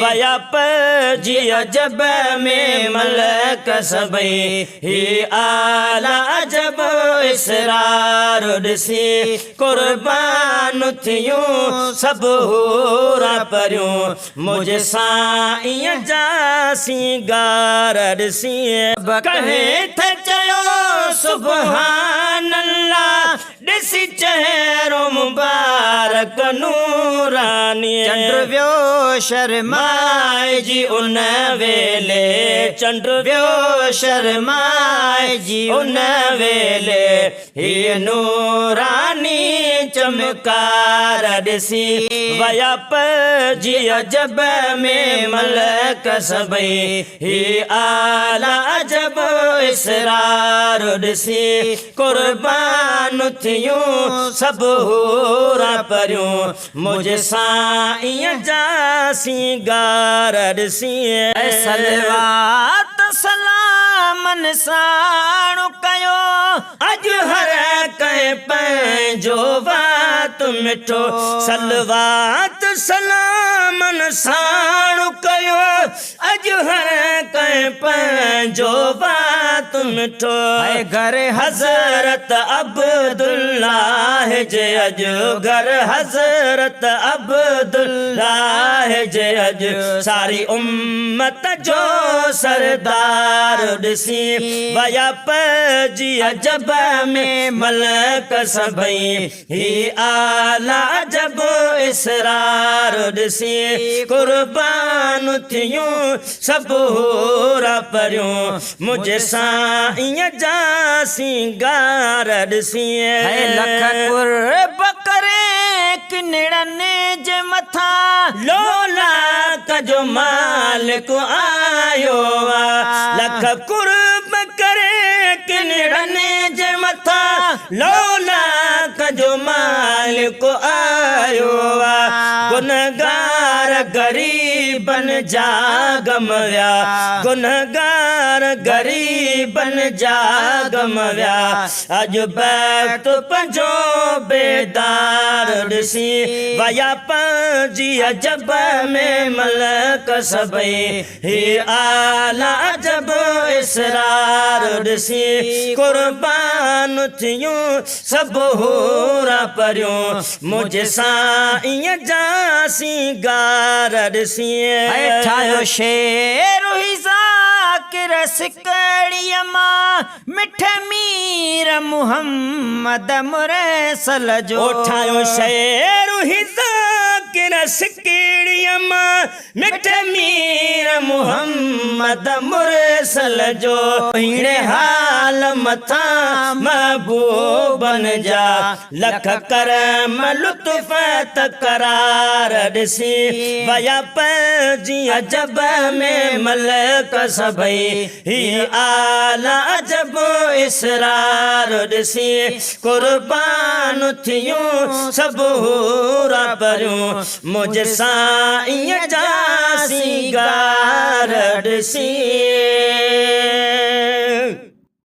वया पजी अजब में मलक सबई ही आला अजब इसरार ॾिसी कुर्बान थियूं सब हूरा परियूं मुझे साईं जा सिंगार ॾिसी कहे थे चयो सुभान अल्लाह ॾिसी चेहरो मुबारक नूरानी चंद्र वियो शर्माए जी उन वेले चंद्र वियो शर्माए जी उन वेले ही नूरानी चमकार ॾिसी वया पजी अजब में मलक सबई ही आला अजब इसरार ॾिसी कुर्बान थियूं सब हूरा परियूं मुझे साईं जा सिंगार ॾिसी सलवात सलामन साणु कयो अॼु हर कंहिं पंहिंजो वात मिठो सलवात सलामन साणु कयो अॼु हर कंहिं पंहिंजो वात मिठो घर हज़रत अब्दुल्लाह जे अॼु घर हज़रत अब्दुल्लाह जे अॼु सारी उम्मत जो सरदार ॾिसी वया पजी अजब में मलक सबई ही आला अजब इसरार ॾिसी कुर्बान थियूं सब हूरा परियूं मुझे साईं जा सिंगार ॾिसी लख कुर्ब करे किनड़ने जे मथा लोला कजो मालिक आयो लख कुर्ब करे किनड़ने जे मथा लोला कजो मालिक आयो गुनगार गरीबन जा गमया गुनगार गरीबन जा गमया अॼु बैत पंजो बेदार ॾिसी वया पजी अजब में मलक सबई ही आला अजब इसरार ॾिसी कुर्बान थियूं सब हूरा परियूं मुझे साईं जा सिंगार ॾिसी ठाहियो शेर ही ज़ाकिर सिकड़ीअ मां मिठे मीर मुहम्मद मुरसल जो ठाहियो शेर ही ज़ाकिर सिकड़ीअ मां मिठे मीर मुहम्मद मुरसल जो हीणे हाल मथा महबूबन जा लख करम लुत्फ तकरार ॾिसी वया पजी अजब में मलक सबई ही आला अजब इसरार ॾिसी कुर्बान थियूं सब हूरा परियूं मुझे साईं जा सिंगार ॾिसी